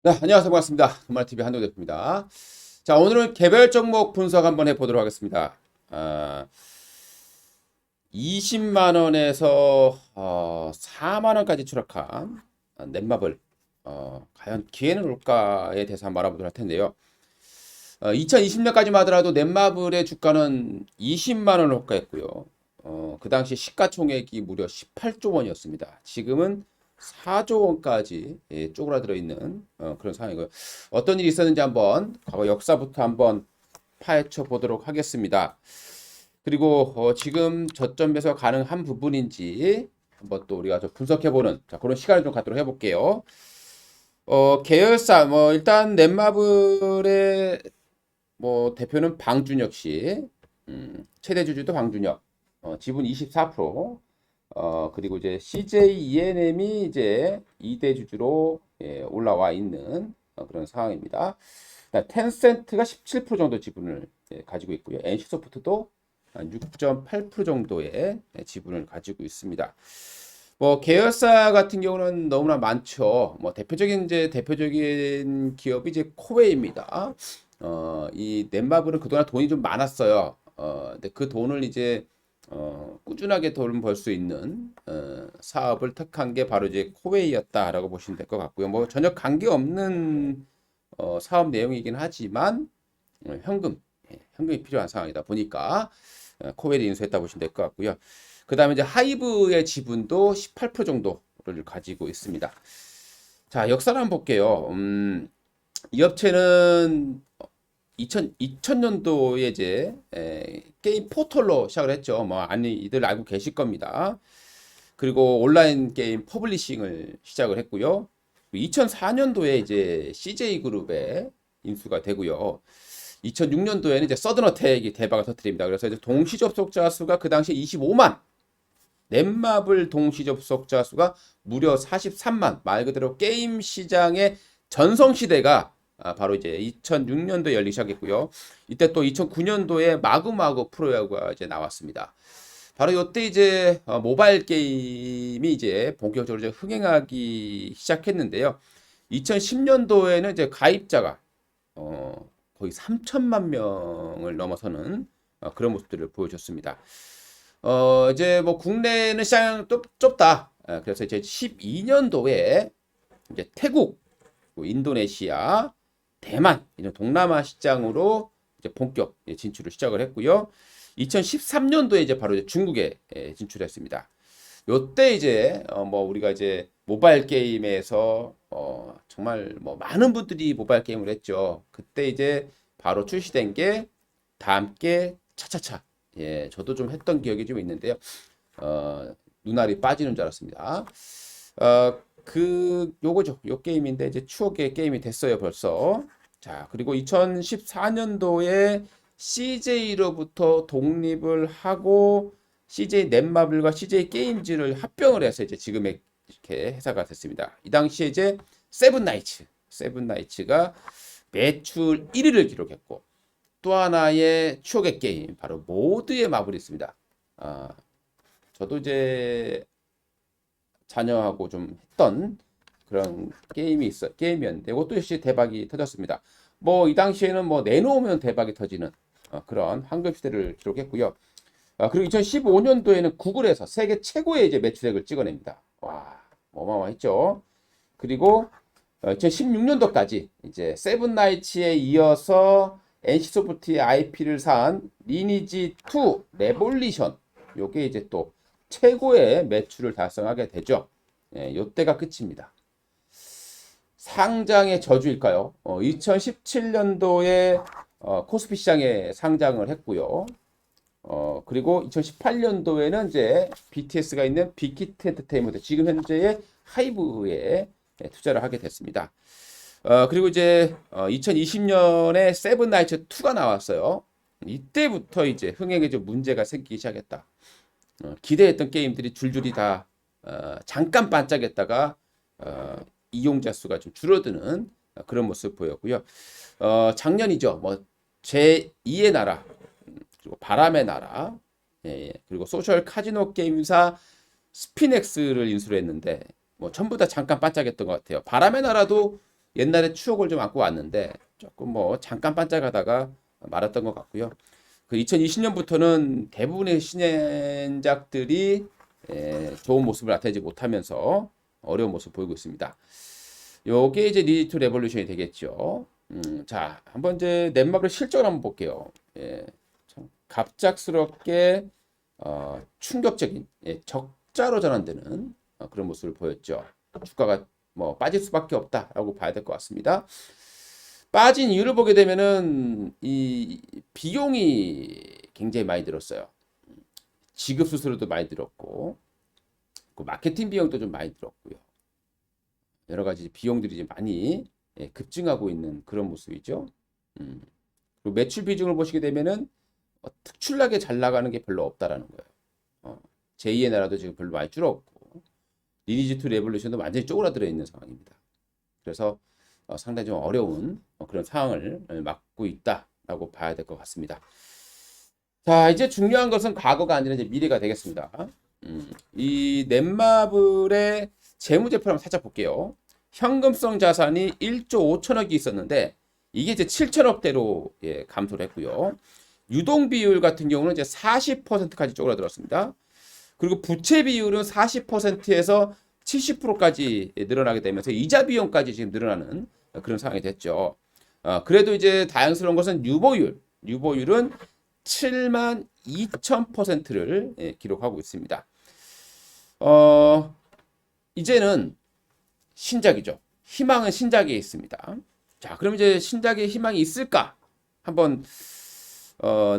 네, 안녕하세요. 반갑습니다. 금마TV 한도 대표입니다. 자, 오늘은 개별 종목 분석 한번 해보도록 하겠습니다. 아, 20만 원에서 4만 원까지 추락한 넷마블 과연 기회는 올까에 대해서 한번 알아보도록 할 텐데요. 2020년까지만 하더라도 넷마블의 주가는 20만 원을 호가했고요. 그 당시 시가총액이 무려 18조 원이었습니다. 지금은 4조 원까지 쪼그라들어 있는 그런 상황이고요. 어떤 일이 있었는지 한번 과거 역사부터 한번 파헤쳐 보도록 하겠습니다. 그리고 지금 저점에서 가능한 부분인지 한번 또 우리가 좀 분석해보는 그런 시간을 좀 갖도록 해볼게요. 계열사 일단 넷마블의 대표는 방준혁 씨, 최대 주주도 방준혁, 지분 24%, 그리고 이제 CJ ENM이 이제 2대 주주로 올라와 있는 그런 상황입니다. 텐센트가 17% 정도 지분을 가지고 있고요. NC소프트도 한 6.8% 정도의 지분을 가지고 있습니다. 계열사 같은 경우는 너무나 많죠. 대표적인 기업이 이제 코웨이입니다. 이 넷마블은 그동안 돈이 좀 많았어요. 근데 그 돈을 이제 꾸준하게 돈 벌 수 있는 사업을 택한 게 바로 이제 코웨이였다라고 보시면 될 것 같고요. 전혀 관계없는 사업 내용이긴 하지만 현금이 필요한 상황이다 보니까 코웨이를 인수했다 보시면 될 것 같고요. 그 다음에 이제 하이브의 지분도 18% 정도를 가지고 있습니다. 자, 역사를 한번 볼게요. 이 업체는 2000년도에 이제 게임 포털로 시작을 했죠. 아니 이들 알고 계실 겁니다. 그리고 온라인 게임 퍼블리싱을 시작을 했고요. 2004년도에 이제 CJ 그룹에 인수가 되고요. 2006년도에는 이제 서든어택이 대박을 터뜨립니다. 그래서 이제 동시 접속자 수가 그 당시에 25만, 넷마블 동시 접속자 수가 무려 43만. 말 그대로 게임 시장의 전성 시대가 바로 이제 2006년도에 열리기 시작했고요. 이때 또 2009년도에 마구마구 프로야구가 이제 나왔습니다. 바로 이때 이제 모바일 게임이 이제 본격적으로 이제 흥행하기 시작했는데요. 2010년도에는 이제 가입자가 거의 3천만 명을 넘어서는 그런 모습들을 보여줬습니다. 이제 국내는 시장 좁다. 그래서 이제 12년도에 이제 태국, 인도네시아, 대만 이런 동남아 시장으로 이제 본격 진출을 시작을 했고요. 2013년도에 이제 바로 이제 중국에 진출했습니다. 요때 이제 우리가 이제 모바일 게임에서 정말 많은 분들이 모바일 게임을 했죠. 그때 이제 바로 출시된 게 다 함께 차차차. 예, 저도 좀 했던 기억이 좀 있는데요. 눈알이 빠지는 줄 알았습니다. 요거죠. 요 게임인데 이제 추억의 게임이 됐어요, 벌써. 자, 그리고 2014년도에 CJ로부터 독립을 하고 CJ 넷마블과 CJ 게임즈를 합병을 해서 이제 지금의 이렇게 회사가 됐습니다. 이 당시에 이제 세븐나이츠가 매출 1위를 기록했고 또 하나의 추억의 게임 바로 모드의 마블이 있습니다. 아, 저도 이제 자녀하고 좀 했던 그런 게임이었는데 이것도 역시 대박이 터졌습니다. 이 당시에는 내놓으면 대박이 터지는 그런 황금 시대를 기록했고요. 그리고 2015년도에는 구글에서 세계 최고의 이제 매출액을 찍어냅니다. 와, 어마어마했죠. 그리고 2016년도까지 이제 세븐나이츠에 이어서 NC소프트의 IP를 산 리니지 2 레볼리션 요게 이제 또 최고의 매출을 달성하게 되죠. 예, 요때가 끝입니다. 상장의 저주일까요? 2017년도에 코스피 시장에 상장을 했고요. 그리고 2018년도에는 이제 BTS가 있는 빅히트 엔터테인먼트 지금 현재의 하이브에 투자를 하게 됐습니다. 그리고 이제 2020년에 세븐나이츠 2가 나왔어요. 이때부터 이제 흥행에 좀 문제가 생기기 시작했다. 기대했던 게임들이 줄줄이 다 잠깐 반짝였다가 이용자 수가 좀 줄어드는 그런 모습 보였고요. 작년이죠. 제2의 나라, 그리고 바람의 나라, 그리고 소셜 카지노 게임사 스피넥스를 인수를 했는데 전부 다 잠깐 반짝였던 것 같아요. 바람의 나라도 옛날에 추억을 좀 안고 왔는데 조금 뭐 잠깐 반짝하다가 말았던 것 같고요. 그 2020년부터는 대부분의 신인작들이 좋은 모습을 나타내지 못하면서 어려운 모습을 보이고 있습니다. 요게 이제 리드 투 레볼루션이 되겠죠. 자, 한번 이제 넷마블의 실적을 한번 볼게요. 참 갑작스럽게 충격적인 적자로 전환되는 그런 모습을 보였죠. 주가가 뭐 빠질 수밖에 없다라고 봐야 될 것 같습니다. 빠진 이유를 보게 되면은 이 비용이 굉장히 많이 들었어요. 지급 수수료도 많이 들었고, 그 마케팅 비용도 좀 많이 들었고요. 여러 가지 비용들이 이제 많이 급증하고 있는 그런 모습이죠. 음. 그리고 매출 비중을 보시게 되면은 특출나게 잘 나가는 게 별로 없다라는 거예요. 제2의 나라도 지금 별로 많이 줄었고, 리니지 투 레볼루션도 완전히 쪼그라들어 있는 상황입니다. 그래서 상당히 좀 어려운 그런 상황을 맞고 있다라고 봐야 될 것 같습니다. 자, 이제 중요한 것은 과거가 아니라 이제 미래가 되겠습니다. 이 넷마블의 재무제표를 한번 살짝 볼게요. 현금성 자산이 1조 5천억이 있었는데 이게 이제 7천억대로 감소를 했고요. 유동 비율 같은 경우는 이제 40%까지 쪼그라들었습니다. 그리고 부채 비율은 40%에서 70%까지 늘어나게 되면서 이자 비용까지 지금 늘어나는 그런 상황이 됐죠. 그래도 이제 다양스러운 것은 유보율은 7만 2천%를 기록하고 있습니다. 이제는 신작이죠. 희망은 신작에 있습니다. 자, 그럼 이제 신작에 희망이 있을까? 한번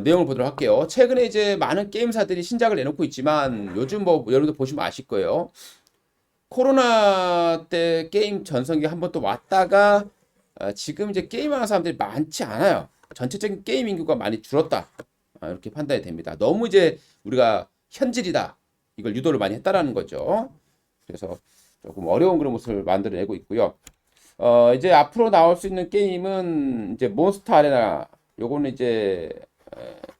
내용을 보도록 할게요. 최근에 이제 많은 게임사들이 신작을 내놓고 있지만 요즘 뭐 여러분들 보시면 아실 거예요. 코로나 때 게임 전성기 한번 또 왔다가 지금 이제 게임하는 사람들이 많지 않아요. 전체적인 게임 인구가 많이 줄었다. 이렇게 판단이 됩니다. 너무 이제 우리가 현질이다. 이걸 유도를 많이 했다라는 거죠. 그래서 조금 어려운 그런 모습을 만들어내고 있고요. 이제 앞으로 나올 수 있는 게임은 이제 몬스터 아레나 요거는 이제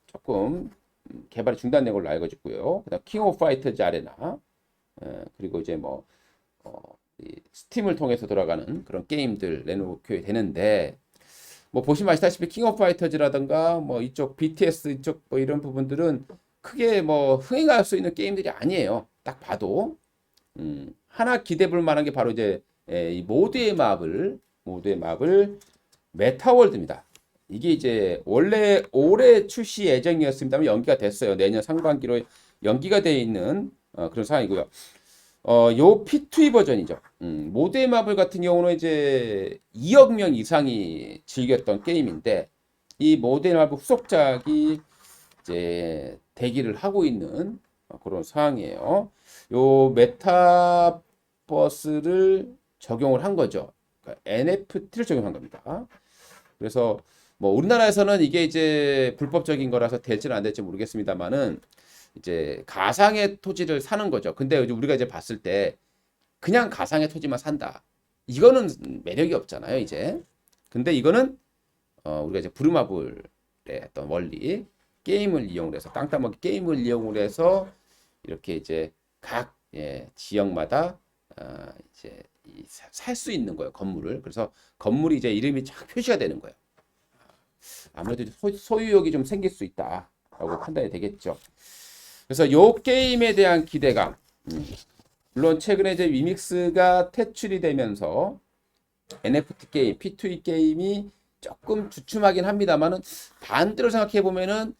조금 개발이 중단된 걸로 알고 있고요. 그다음 킹 오브 파이터즈 아레나 그리고 이제 뭐 스팀을 통해서 돌아가는 그런 게임들 내놓게 되는데 뭐 보시면 아시다시피 킹 오브 파이터즈라든가 뭐 이쪽 BTS 이쪽 뭐 이런 부분들은 크게 뭐 흥행할 수 있는 게임들이 아니에요. 딱 봐도 하나 기대 볼 만한 게 바로 이제 이 모드의 마블 메타월드입니다. 이게 이제 원래 올해 출시 예정이었습니다만 연기가 됐어요. 내년 상반기로 연기가 되어 있는 그런 상황이고요. 요 P2E 버전이죠. 모드의 마블 같은 경우는 이제 2억 명 이상이 즐겼던 게임인데 이 모드의 마블 후속작이 이제 대기를 하고 있는 그런 상황이에요. 요 메타버스를 적용을 한 거죠. 그러니까 NFT를 적용한 겁니다. 그래서 뭐 우리나라에서는 이게 이제 불법적인 거라서 될지는 안 될지 모르겠습니다만은 이제 가상의 토지를 사는 거죠. 근데 우리가 이제 봤을 때 그냥 가상의 토지만 산다. 이거는 매력이 없잖아요, 이제. 근데 이거는 우리가 이제 부루마블의 어떤 원리, 게임을 이용을 해서 땅 따먹기 게임을 이용을 해서 이렇게 이제 각 지역마다 이제 살 수 있는 거예요, 건물을. 그래서 건물이 이제 이름이 쫙 표시가 되는 거예요. 아무래도 소유욕이 좀 생길 수 있다라고 판단이 되겠죠. 그래서 요 게임에 대한 기대감. 물론 최근에 이제 위믹스가 퇴출이 되면서 NFT 게임, P2E 게임이 조금 주춤하긴 합니다만은 반대로 생각해 보면은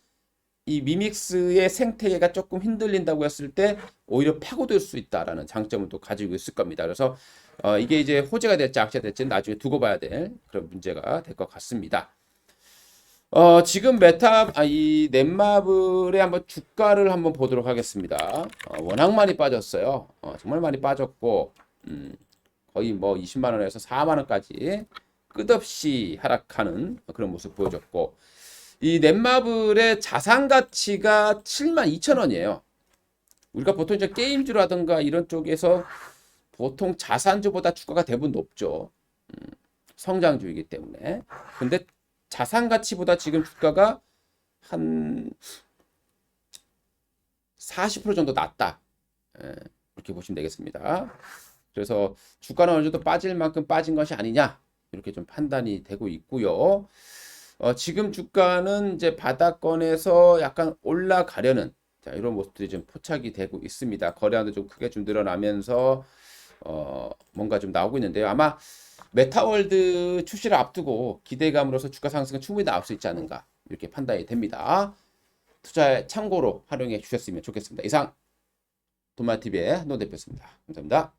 이 위믹스의 생태계가 조금 흔들린다고 했을 때 오히려 파고들 수 있다라는 장점을 또 가지고 있을 겁니다. 그래서 이게 이제 호재가 될지 악재가 될지는 나중에 두고 봐야 될 그런 문제가 될 것 같습니다. 지금 이 넷마블의 한번 주가를 한번 보도록 하겠습니다. 워낙 많이 빠졌어요. 정말 많이 빠졌고, 거의 뭐 20만 원에서 4만 원까지 끝없이 하락하는 그런 모습 보여줬고, 이 넷마블의 자산 가치가 7만 2천 원이에요. 우리가 보통 이제 게임주라든가 이런 쪽에서 보통 자산주보다 주가가 대부분 높죠. 성장주이기 때문에. 근데 자산 가치보다 지금 주가가 한 40% 정도 낮다. 이렇게 보시면 되겠습니다. 그래서 주가는 어느 정도 빠질 만큼 빠진 것이 아니냐. 이렇게 좀 판단이 되고 있고요. 지금 주가는 이제 바닥권에서 약간 올라가려는 자, 이런 모습들이 좀 포착이 되고 있습니다. 거래량도 좀 크게 좀 늘어나면서 뭔가 좀 나오고 있는데요. 아마 메타월드 출시를 앞두고 기대감으로서 주가 상승은 충분히 나올 수 있지 않은가 이렇게 판단이 됩니다. 투자에 참고로 활용해 주셨으면 좋겠습니다. 이상 돈마TV의 노 대표였습니다. 감사합니다.